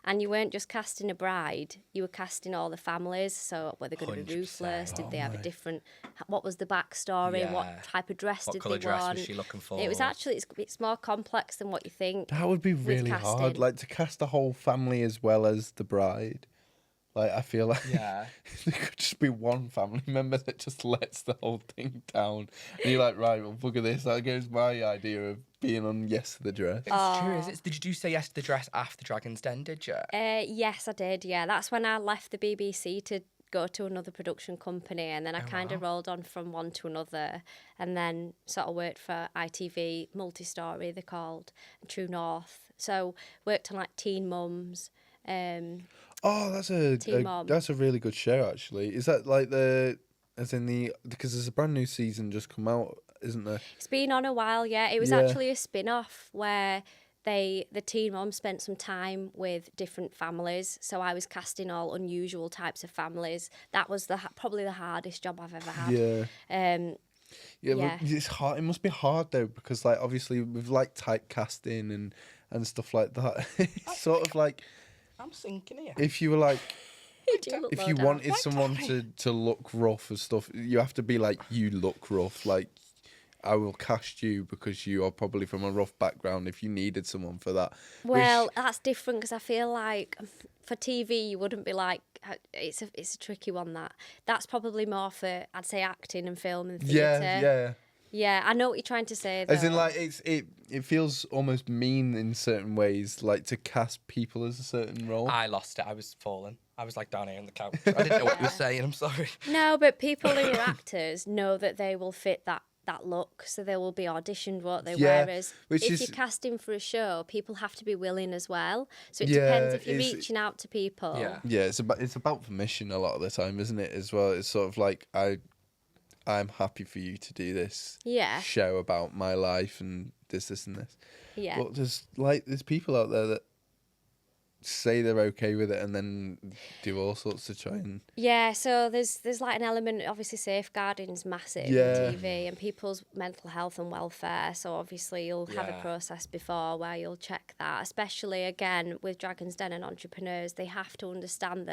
And you weren't just casting a bride, you were casting all the families. So were they going to be 100%. ruthless? Did they have a different, what was the backstory? Yeah. What type of dress What did colour they dress want? was she looking for? It was actually, it's more complex than what you think. That would be with really hard, casting. like to cast the whole family as well as the bride. Like, I feel like Yeah. there could just be one family member that just lets the whole thing down. And you're like, right, well, look at this. That goes my idea of being on Yes to the Dress. It's true, is it? Did you say yes to the dress after Dragon's Den, did you? Yes, I did. Yeah, that's when I left the BBC to go to another production company, and then I kind of rolled on from one to another, and then sort of worked for ITV Multi-Story, they're called, and True North. So worked on like Teen Mums. Oh, that's a really good show, actually. Is that like because there's a brand new season just come out, isn't there? It's been on a while, yeah. It was Yeah. actually a spin-off where the Teen Mum spent some time with different families. So I was casting all unusual types of families. That was probably the hardest job I've ever had. Yeah. Yeah, Yeah. but it's hard. It must be hard though, because like obviously with like typecasting and stuff like that, it's sort of like I'm thinking here. if you were like You do look if low you down. wanted someone to look rough and stuff, you have to be like, you look rough. Like, I will cast you because you are probably from a rough background. If you needed someone for that, Well, that's different because I feel like for TV you wouldn't be like, it's a tricky one. That's probably more for, I'd say, acting and film and theatre. yeah. Yeah, I know what you're trying to say though. As in, like, it feels almost mean in certain ways, like to cast people as a certain role. I lost it. I was falling. I was like down here on the couch. I didn't know what you were saying. I'm sorry. No, but people who are actors know that they will fit that look, so they will be auditioned, won't they? Yeah, Whereas which if is- you're casting for a show, people have to be willing as well. So it Yeah, depends if you're it's- reaching out to people. Yeah. Yeah, it's about permission a lot of the time, isn't it? As well, it's sort of like I'm happy for you to do this Yeah. show about my life and this and this. Yeah. But there's people out there that say they're okay with it and then do all sorts to try and Yeah, so there's like an element, obviously safeguarding's massive Yeah. in TV and people's mental health and welfare. So obviously you'll have a Yeah. process before where you'll check that, especially again with Dragon's Den and entrepreneurs. They have to understand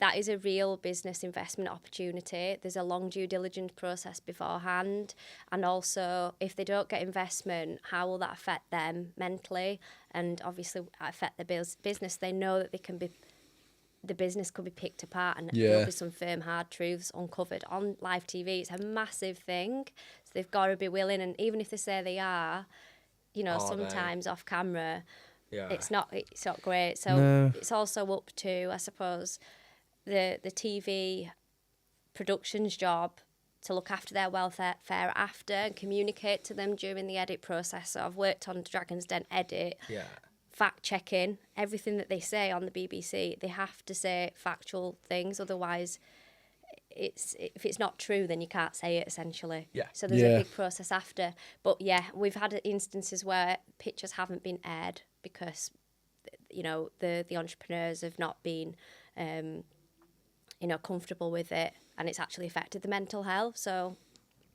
that is a real business investment opportunity. There's a long due diligence process beforehand. And also, if they don't get investment, how will that affect them mentally? And obviously affect the business. They know that the business could be picked apart and Yeah. there'll be some firm, hard truths uncovered on live TV. It's a massive thing. So they've got to be willing. And even if they say they are, Are they? sometimes off camera, Yeah. it's not great. So No. it's also up to, I suppose, the TV production's job to look after their welfare after and communicate to them during the edit process. So I've worked on Dragon's Den edit, Yeah. fact checking everything that they say on the BBC. They have to say factual things, otherwise if it's not true, then you can't say it essentially. Yeah. So there's Yeah. a big process after. But yeah, we've had instances where pictures haven't been aired because the entrepreneurs have not been comfortable with it, and it's actually affected the mental health. So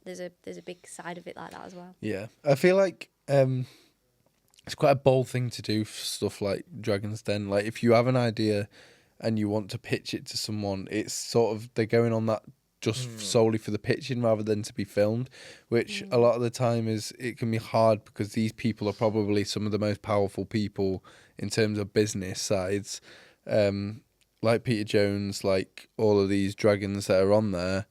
there's a big side of it like that as well. yeah. I feel like it's quite a bold thing to do for stuff like Dragon's Den. Like if you have an idea and you want to pitch it to someone, it's sort of they're going on that just solely for the pitching rather than to be filmed, which a lot of the time it can be hard because these people are probably some of the most powerful people in terms of business sides. Like Peter Jones, like all of these dragons that are on there.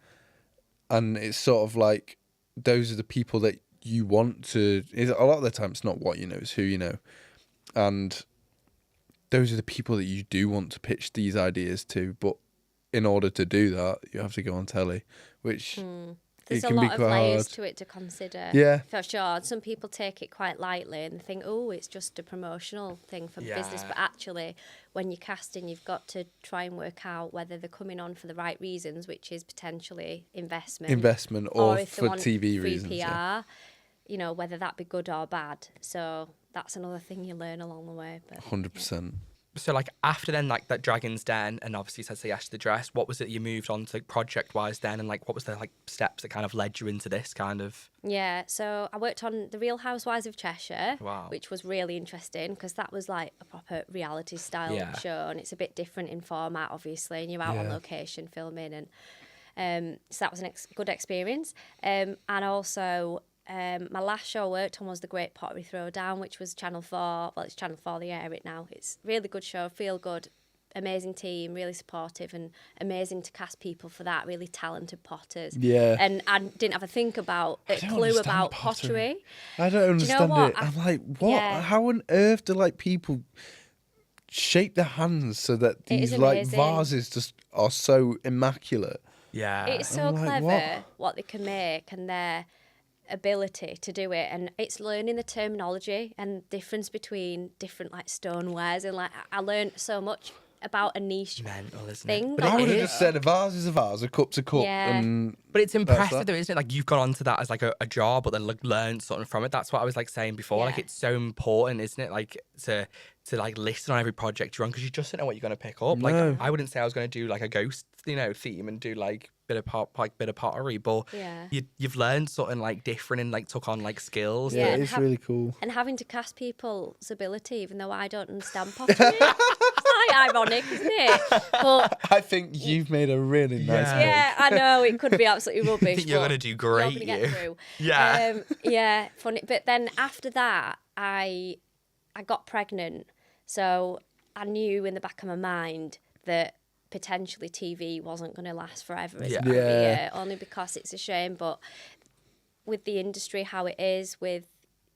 And it's sort of like, those are the people that you want to, a lot of the time it's not what you know, it's who you know. And those are the people that you do want to pitch these ideas to. But in order to do that, you have to go on telly, which There's it a can be lot of quite layers hard. to it to consider. Yeah. For sure. Some people take it quite lightly and think, oh, it's just a promotional thing for business. Yeah. But actually, when you're casting, you've got to try and work out whether they're coming on for the right reasons, which is potentially investment. Or if they for want TV free reasons. PR, Yeah. whether that be good or bad. So that's another thing you learn along the way. But 100%. So like after then, like that Dragon's Den, and obviously you said say yes to the dress. What was it you moved on to project wise then, and like what was the like steps that kind of led you into this kind of? Yeah, so I worked on The Real Housewives of Cheshire, Wow. which was really interesting because that was like a proper reality style Yeah. show, and it's a bit different in format, obviously, and you're out on Yeah. location filming, and so that was an good experience. And also, my last show I worked on was The Great Pottery Throwdown, which was Channel 4. Well, it's Channel 4, they air it now. It's a really good show, feel good, amazing team, really supportive, and amazing to cast people for that, really talented potters. Yeah. And I didn't have a think about, a don't clue understand about pottery. pottery. I don't understand what? it. I'm like, what? Yeah. How on earth do like people shape their hands so that It is these like amazing. vases just are so immaculate? Yeah. It's so I'm like, clever what they can make and their ability to do it, and it's learning the terminology and difference between different like stonewares, and like I learned so much about a niche Mental, isn't thing. it? But I like, would have just said a vase is a vase, a cup's a cup, Yeah. and But it's impressive that. though, isn't it? Like you've gone onto that as like a job, but then like learned something from it. That's what I was like saying before. Like Yeah. it's so important, isn't it? Like to like listen on every project you're on because you just don't know what you're going to pick up. Like No. I wouldn't say I was going to do like a ghost, theme and do like bit of pottery, but Yeah. you've learned something like different and like took on like skills. yeah, Yeah, and it's really cool. and having to cast people's ability, even though I don't understand pottery. It's like ironic, isn't it? But I think you've made a really nice Yeah. mug. yeah, I know it could be absolutely I rubbish. think you're but going to do you're great. gonna get You. through. Yeah. Yeah, funny. But then after that, I got pregnant, so I knew in the back of my mind that potentially TV wasn't going to last forever as a Yeah. career, only because it's a shame. But with the industry how it is, with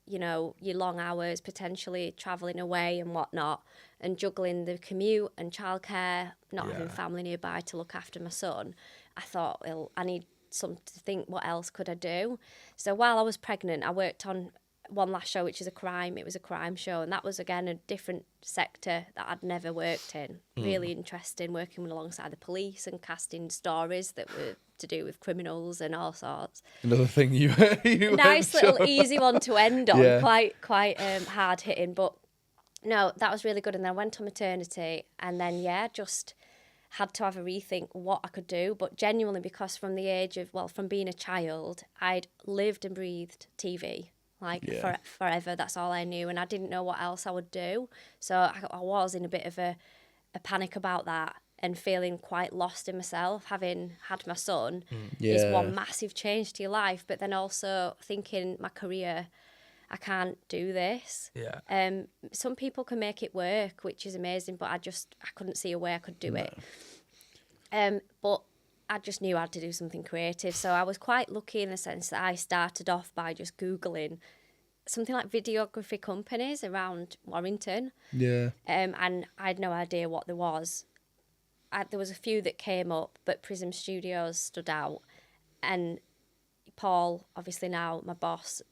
your long hours, potentially travelling away and whatnot, and juggling the commute and childcare, not having Yeah. family nearby to look after my son, I thought, well, I need something to think, what else could I do? So while I was pregnant, I worked on one last show, which is it was a crime show, and that was again a different sector that I'd never worked in. Really interesting, working alongside the police and casting stories that were to do with criminals and all sorts. Another thing you Nice little easy one to end on. Yeah. Quite hard hitting, but no, that was really good. And then I went on maternity, and then just had to have a rethink what I could do. But genuinely, because from being a child, I'd lived and breathed TV. Yeah. Forever, that's all I knew, and I didn't know what else I would do. So I was in a bit of a panic about that, and feeling quite lost in myself, having had my son. Is Yeah. one massive change to your life, but then also thinking my career, I can't do this. Yeah. Some people can make it work, which is amazing, but I couldn't see a way I could do it. But I just knew I had to do something creative. So I was quite lucky in the sense that I started off by just Googling something like videography companies around Warrington. Yeah. And I had no idea what there was. There was a few that came up, but Prism Studios stood out. And Paul, obviously now my boss,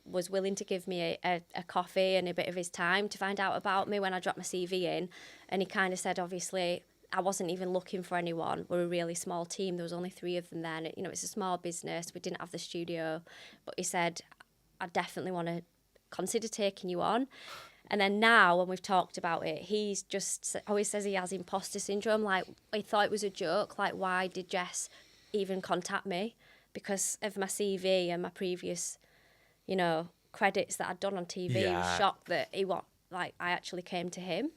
was willing to give me a coffee and a bit of his time to find out about me when I dropped my CV in. And he kind of said, obviously, I wasn't even looking for anyone. We're a really small team. There was only 3 of them then. It's a small business. We didn't have the studio. But he said, I definitely want to consider taking you on. And then now, when we've talked about it, he's just always says he has imposter syndrome. Like, he thought it was a joke. Like, why did Jess even contact me? Because of my CV and my previous, credits that I'd done on TV. He Yeah. was shocked that I actually came to him.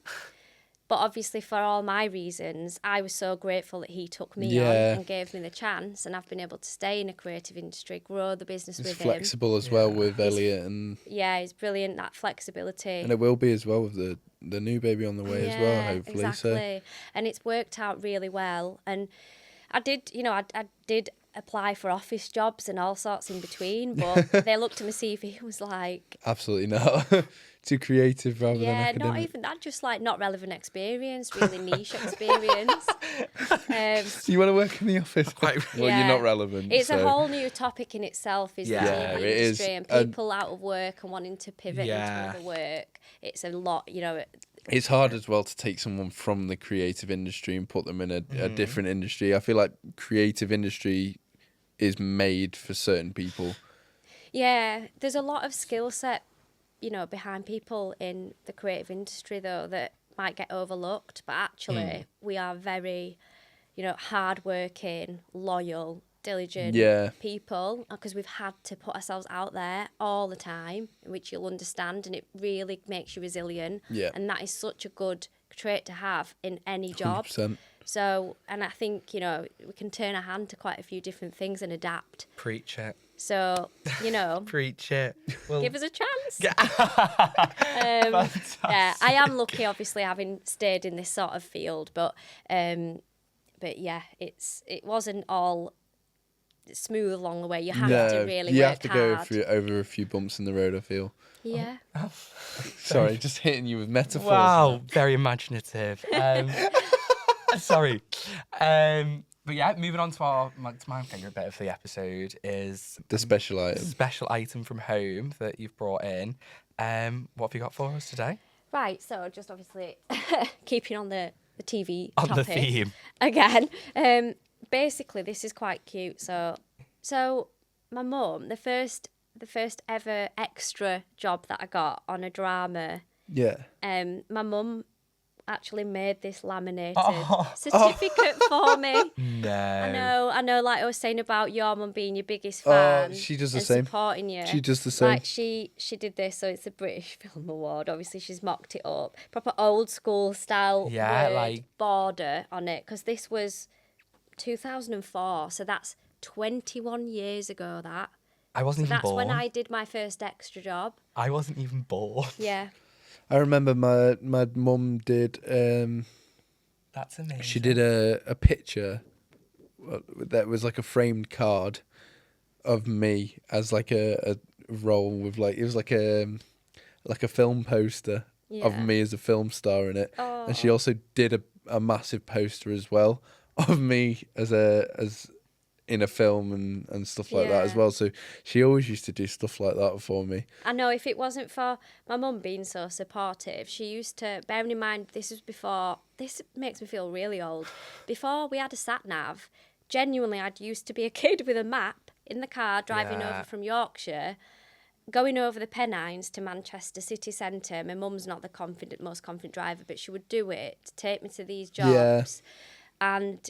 But obviously, for all my reasons, I was so grateful that he took me on Yeah. and gave me the chance, and I've been able to stay in a creative industry, grow the business It's with flexible as well with Elliot, and him. Yeah, he's brilliant, that flexibility. it will be as well with the new baby on the way as well, hopefully. Exactly. And it's worked out really well. And I did, I did apply for office jobs and all sorts in between, but they looked at my CV and was like, So absolutely not. Too creative rather than yeah, academic. not even that, just like not relevant experience, really niche experience. You want to work in the office? Quite- Well, Yeah. you're not relevant. It's a so- whole new topic in itself, is Yeah, the it TV is. industry and And- people out of work and wanting to pivot Yeah. into other work. It's a lot, It's hard as well to take someone from the creative industry and put them in a different industry. I feel like creative industry is made for certain people. Yeah, there's a lot of skill set, behind people in the creative industry, though, that might get overlooked, but actually we are very, hardworking, loyal, diligent people, because we've had to put ourselves out there all the time, which you'll understand, and it really makes you resilient. Yeah. And that is such a good trait to have in any job. 100%. So, and I think, we can turn our hand to quite a few different things and adapt. Preach it. So, Preach it. Well, give us a chance. yeah, I am lucky, obviously, having stayed in this sort of field, but yeah, it wasn't all smooth along the way. You have to really you work have to hard. go over a few bumps in the road, I feel. Yeah. Sorry, just hitting you with metaphors. wow, very imaginative. Sorry. But yeah, moving on to my favourite bit of the episode is The special item. special item from home that you've brought in. What have you got for us today? Right, so just obviously keeping on the TV On topic the theme. again. Basically, this is quite cute. So my mum, the first ever extra job that I got on a drama, Yeah. my mum actually made this laminated certificate for me. No. I know, like I was saying about your mum being your biggest Oh, fan. she does the and same. supporting you. She does the same. Like she did this, so it's a British Film Award. Obviously, she's mocked it up, proper old school style. Yeah, word like- border on it, because this was 2004, so that's 21 years ago. I wasn't even That's born. when I did my first extra job. I wasn't even born. Yeah. I remember my mum did. That's amazing. She did a picture that was like a framed card of me as like a role with like, it was like a film poster of Yeah. me as a film star in it, Oh. and she also did a massive poster as well of me as in a film and stuff like that as Yeah. well. So she always used to do stuff like that for me. I know, if it wasn't for my mum being so supportive, she used to, bearing in mind this was before, this makes me feel really old, before we had a sat-nav, genuinely I'd used to be a kid with a map in the car driving Yeah. over from Yorkshire, going over the Pennines to Manchester city centre. My mum's not the most confident driver, but she would do it to take me to these jobs. And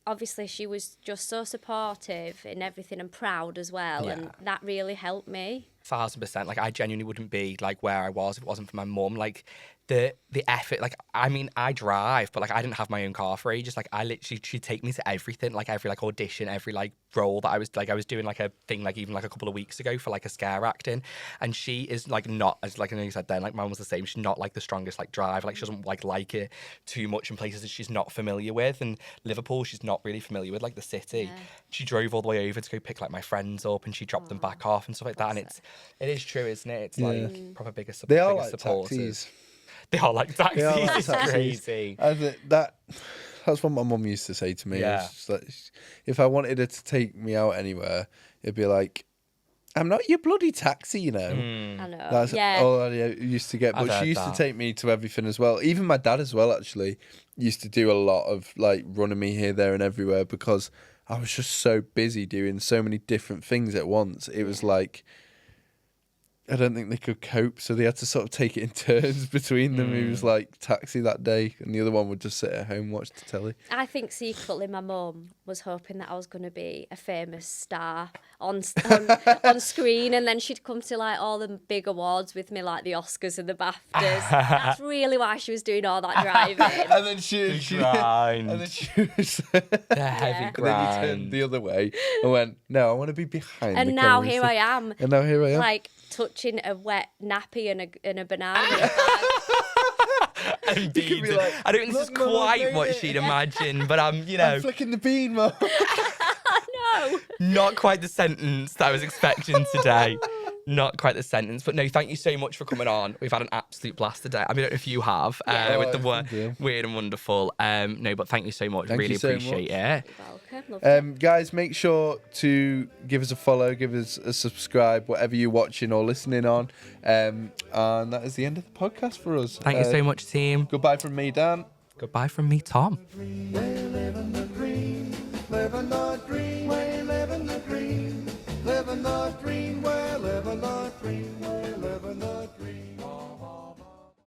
obviously she was just so supportive in everything and proud as well, and that really helped me. 1,000%. Like, I genuinely wouldn't be like where I was if it wasn't for my mum. Like, the effort. Like, I mean, I drive, but like I didn't have my own car for ages. Like, I literally, she'd take me to everything, like every like audition, every like role that I was doing like a thing like even like a couple of weeks ago for like a scare acting. And she is like not, as like I know you said then, like mine was the same. She's not like the strongest like driver. Like, she doesn't like it too much in places that she's not familiar with. And Liverpool, she's not really familiar with, like the city. Yeah. She drove all the way over to go pick like my friends up, and she dropped them back off and stuff like that. And it is true, isn't it? It's like proper biggest They are biggest like supporters. taxis. They are like taxis. They are like It's taxis. crazy. I think that's what my mum used to say to me. Yeah. It was just like, if I wanted her to take me out anywhere, it'd be like, I'm not your bloody taxi, you know. I know. That's yeah. all I used to get. I've But she heard used that. to take me to everything as well. Even my dad as well, actually, used to do a lot of like running me here, there, and everywhere, because I was just so busy doing so many different things at once. It was like, I don't think they could cope, so they had to sort of take it in turns between them. He was like taxi that day, and the other one would just sit at home, watch the telly. I think secretly my mum was hoping that I was going to be a famous star on screen, and then she'd come to like all the big awards with me, like the Oscars and the BAFTAs. That's really why she was doing all that driving. And then she grind. and then she was, The heavy and then you grind. turned the other way and went, no, I want to be behind. And the now camera." here I am, And now here I am. like touching a wet nappy and a banana in a bag. Indeed. be like, I don't think this is "Look, Mum, I quite made what it." she'd imagined, but you know, I'm flicking the bean, Mum. No. not quite the sentence that I was expecting today. Not quite the sentence, but no, thank you so much for coming on. We've had an absolute blast today. I mean, I don't know if you have, with the thank you. weird and wonderful. No, but thank you so much. Thank really you so appreciate it. Welcome. Lovely. Guys, make sure to give us a follow, give us a subscribe, whatever you're watching or listening on. And that is the end of the podcast for us. Thank you so much, team. Goodbye from me, Dan. Goodbye from me, Tom. Living the dream, living the dream, we living the dream, living the dream.